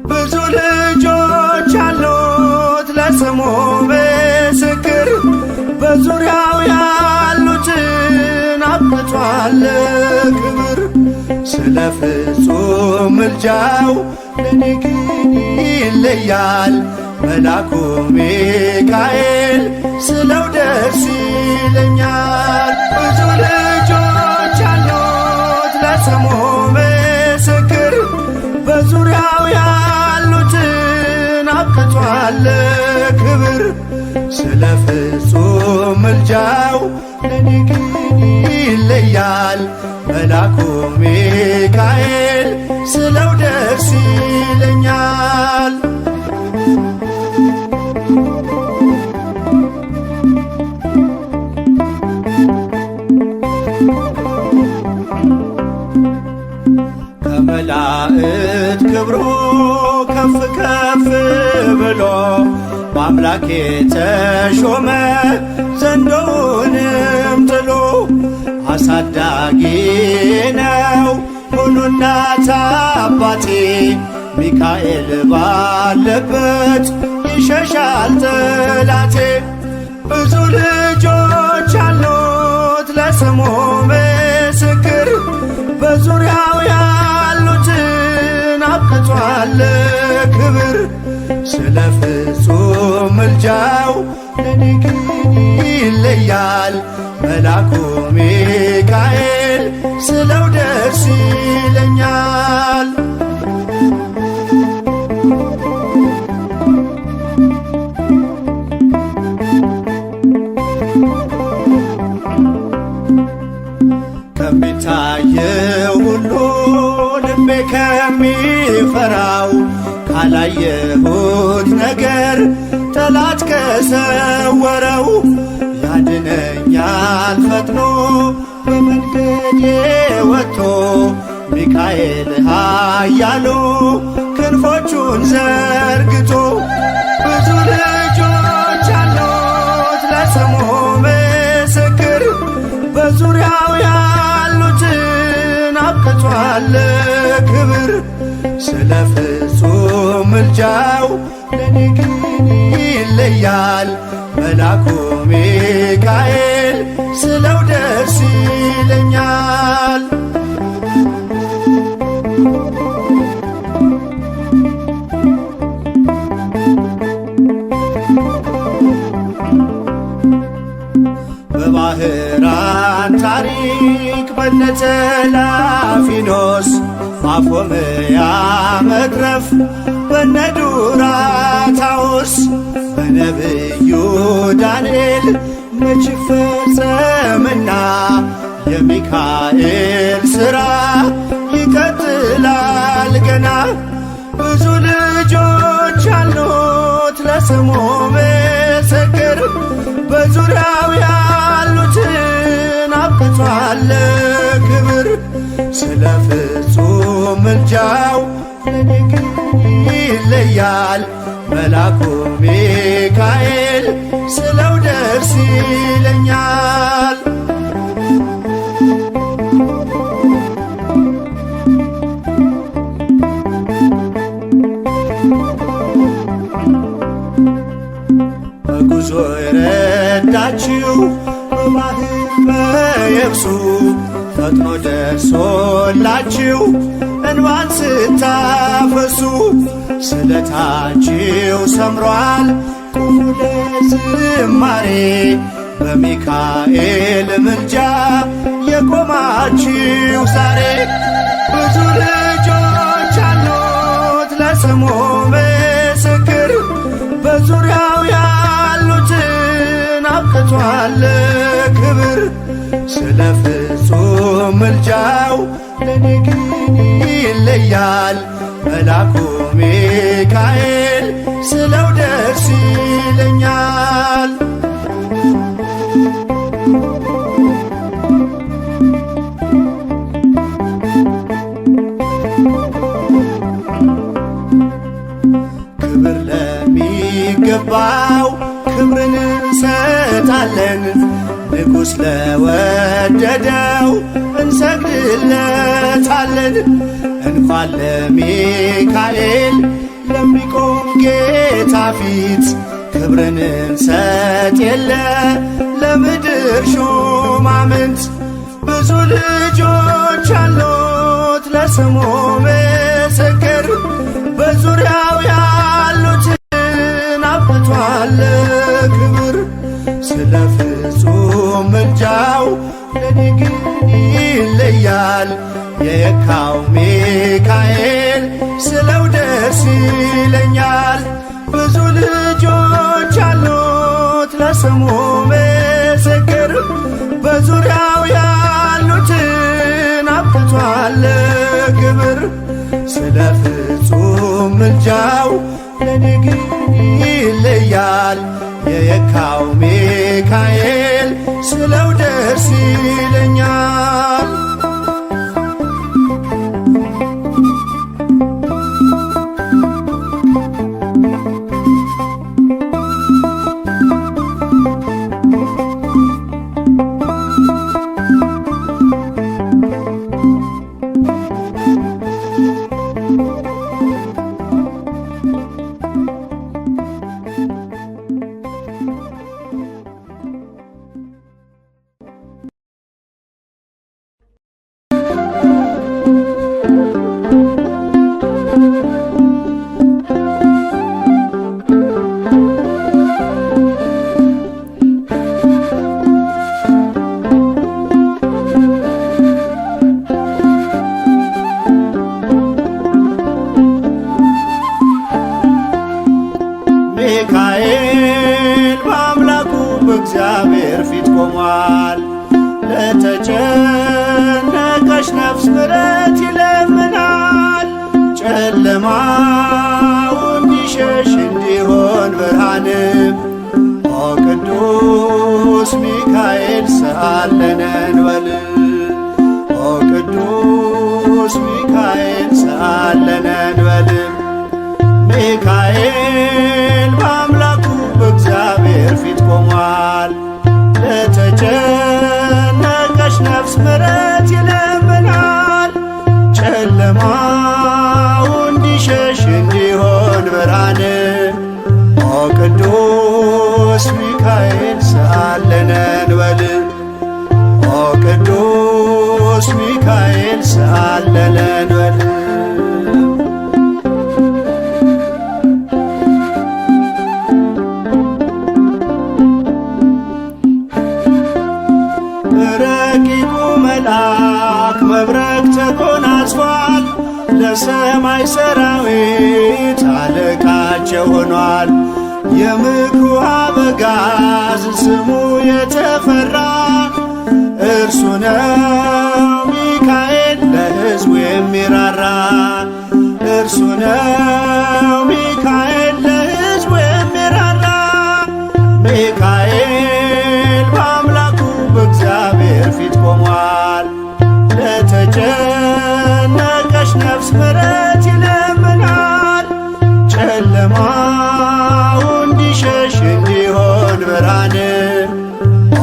ብዙ ልጆች አሉት ለስሙ ምስክር፣ በዙሪያው ያሉትን አብቅቷል ክብር። ስለ ፍጹም ምልጃው ለኔ ግን ይለያል መልአኩ ሚካኤል ስለው ደስ ይለኛል። ብዙ ልጆች አሉት ለስሙ ምስክር፣ በዙሪያው ያሉትን አብቅቷል ክብር። ስለ ፍጹም ምልጃው ለኔ ግን ይለያል መልአኩ ሚካኤል ስለው ደስ ይለኛል። ከመላእክት ክብሩ ከፍ ከፍ ብሎ በአምላክ የተሾመ ዘንዶውንም ጥሎ አሳዳጊ ነው ሁሉ እናት አባቴ። ሚካኤል ባለበት ይሸሻል ጠላቴ። ብዙ ልጆች አሉት ለስሙ ምስክር፣ በዙሪያው ያሉትን አብቅቷል ክብር። ስለ ፍጹም ምልጃው ለኔ ግን ይለያል መልአኩ ሚካኤል ስለው ደስ ይለኛል። ከሚታየው ሁሉ ልቤ ከሚፈራው ካላየሁት ነገር ጠላት ከሰወረው ያድነኛል ፈጥኖ በመንገዴ ወጥቶ። ሚካኤል ኃያሉ ክንፎቹን ዘርግቶ ብዙ ልጆች አሉት ለስሙ ምስክር፣ በዙሪያው ያሉትን አብቅቷል ክብር። ስለ ፍጹም ምልጃው ለኔ ግን ይለያል መልአኩ ሚካኤል ስለው ደስ ይለኛል። በባህራን ታሪክ በነተላፊኖስ ማፎምያ መትረፍ በነዱራታውስ በነብዩ ዳንኤል መች ፈጸምና የሚካኤል ሥራ ይቀጥላል ገና። ብዙ ልጆች አሉት ለስሙ ምስክር፣ በዙሪያው ያሉትን አብቅቷል ክብር። ስለ ፍጹም ምልጃው ለኔ ግን ይለያል መልአኩ ሚካኤል ስለው ደስ ይለኛል። በጉዞ የረዳችው በባህር በየብሱ ፈጥኖ ደርሶላችሁ እንባን ስታፈሱ። ስለታችሁ ሰምሯል ቁሙ ለዝማሬ፣ በሚካኤል ምልጃ የቆማችሁ ዛሬ። ብዙ ልጆች አሉት ለስሙ ምስክር፣ በዙሪያው ያሉትን አብቅቷል ክብር። ስለ ፍጹም ምልጃው ለኔ ግን ይለያል መልአኩ ሚካኤል ስለው ደስ ይለኛል። ንጉሥ ለወደደው እንሰግድለታለን። እንኳን ለሚካኤል ለሚቆም ጌታ ፊት ክብርን እንሰጥ የለ ለምድር ሹማምንት። ብዙ ልጆች አሉት ለስሙ ምስክር፣ በዙሪያው ያሉትን አብቅቷል ክብር። ስለ ፍጹም ምልጃው ለኔ ግን ይለያል የየካው ሚካኤል ስለው ደስ ይለኛል። ብዙ ልጆች አሉት ለስሙ ምስክር፣ በዙሪያው ያሉትን አብቅቷል ክብር። ስለ ፍጹም ምልጃው ለኔ ግን ይለያል የየካው ሚካኤል ስለው ደስ ይለኛል። ሚካኤል በአምላኩ በእግዚአብሔር ፊት ቆሟል። ለተጨነቀች ነፍስ ምሕረት ይለምናል። ጨለማው እንዲሸሽ እንዲሆን ብርሃንም ኦ ቅዱስ ሚካኤል ሰአለነ እንበል። ኦ ቅዱስ ሚካኤል ሰአለነ እንበል። ሚካኤል በአምላኩ በእግዚአብሔር ፊት ቆሟል። ለተጨነቀች ነፍስ ምሕረት ይለምናል። ጨለማው እንዲሸሽ እንዲሆን ብርሃን ኦ ቅዱስ ሚካኤል ሰአለነ እንበል። ኦ ቅዱስ ሚካኤል ሰአለነ እንበል። ረቂቁ መልአክ መብረቅ ተጎናጽፏል። ለሰማይ ሰራዊት አለቃቸው ሆኗል። የምክሩ አበጋዝ ስሙ የተፈራ እርሱ ነው ሚካኤል ለሕዝቡ የሚራራ። እርሱ ነው ሚካኤል ለሕዝቡ የሚራራ። ሚካኤል በአምላኩ በእግዚአብሔር ፊት ቆሟል። ለተጨነቀች ነፍስ ምሕረት ይለምናል። ጨለማው እንዲሸሽ እንዲሆን ብርሃን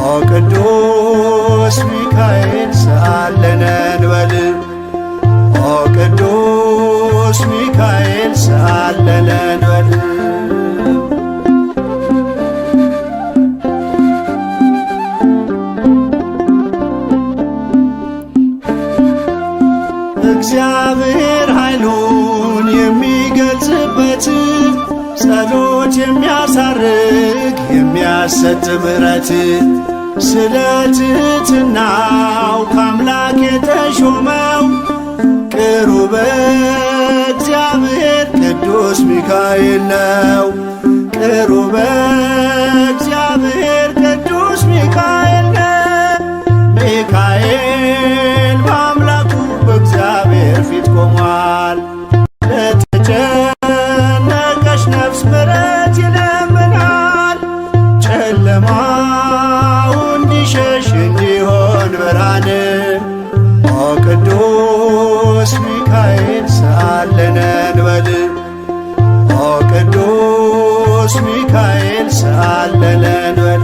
ኦ ቅዱስ ሚካኤል ሰአለነ እንበል። ኦ ቅዱስ ሚካኤል ሰአለነ እንበል። እግዚአብሔር ኃይሉን የሚገልጽበት ጸሎት የሚያሳርግ የሚያሰጥ ምሕረት ስለ ትሕትናው ከአምላክ የተሾመው ቅሩበ እግዚአብሔር ቅዱስ ሚካኤል ነው። ቅሩበ እግዚአብሔር ቅዱስ ሚካኤል ነው። ሚካኤል በአምላኩ በእግዚአብሔር ፊት ቆሟል። ለተጨነቀች ነፍስ ምሕረት ይለምናል። ጨለማው እንዲሸሽ እንዲሆን ብርሃን ኦ ቅዱስ ሚካኤል ሰአለነ እንበል። ኦ ቅዱስ ሚካኤል ሰአለነ እንበል።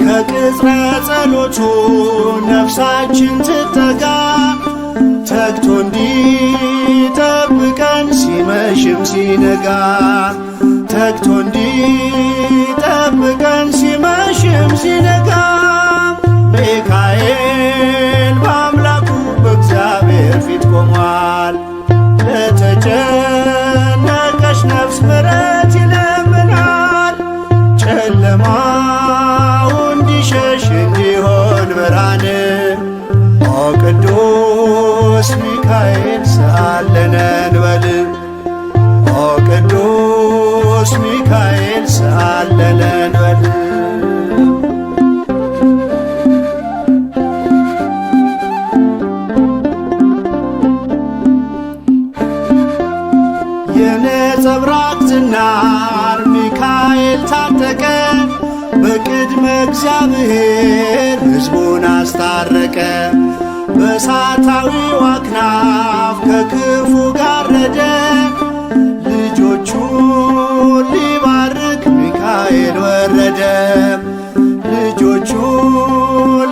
ከቅጽረ ጸሎቱ ነፍሳችን ትጠጋ ተግቶ እንዲጠብቀን ሲመሽም ሲነጋ ተግቶ እንዲጠብቀን ሲመሽም ሲነጋ ሚካኤል በአምላኩ በእግዚአብሔር ፊት ቆሟል። ለተጨነቀች ነፍስ ምሕረት ይለምናል። ጨለማው እንዲሸሽ እንዲሆን ብርሃን ኦ ቅዱስ ሚካኤል ሰአለነ እንበል ኦ ቅዱስ ሚካኤል ሰአለነ እንበል። የነጸብራቅ ዝናር ሚካኤል ታጠቀ በቅድመ እግዚአብሔር ሕዝቡን አስታረቀ። በእሳታዊው አክናፍ ከክፉ ጋረደ ልጆቹን ሊባርክ ሚካኤል ወረደ። ልጆቹን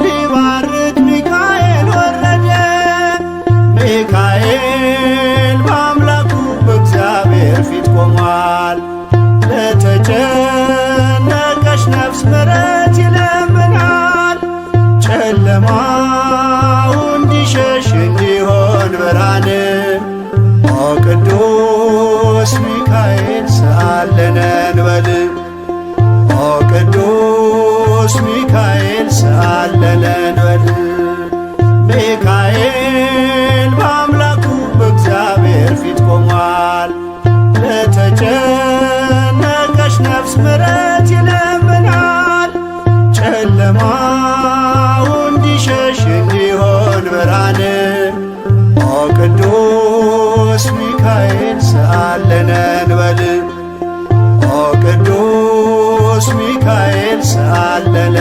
ሊባርክ ሚካኤል ወረደ። ሚካኤል በአምላኩ በእግዚአብሔር ፊት ቆሟል። ለተጨነቀች ነፍስ ምሕረት ይለምናል። ጨለማው እንዲሸሽ እንዲሆን ብርሃን ኦ ቅዱስ ሚካኤል ሰአለነ እንበል ኦ ቅዱስ ሚካኤል ሰአለነ እንበል። ሚካኤል በአምላኩ በእግዚአብሔር ፊት ቆሟል። ለተጨነቀች ነፍስ ምሕረት ይለምናል። ጨለማው እንዲሸሽ እንዲሆን ብርሃን ኦ ቅዱስ ሚካኤል ሰአለነ እንበል ኦ ቅዱስ ሚካኤል ሰአለነ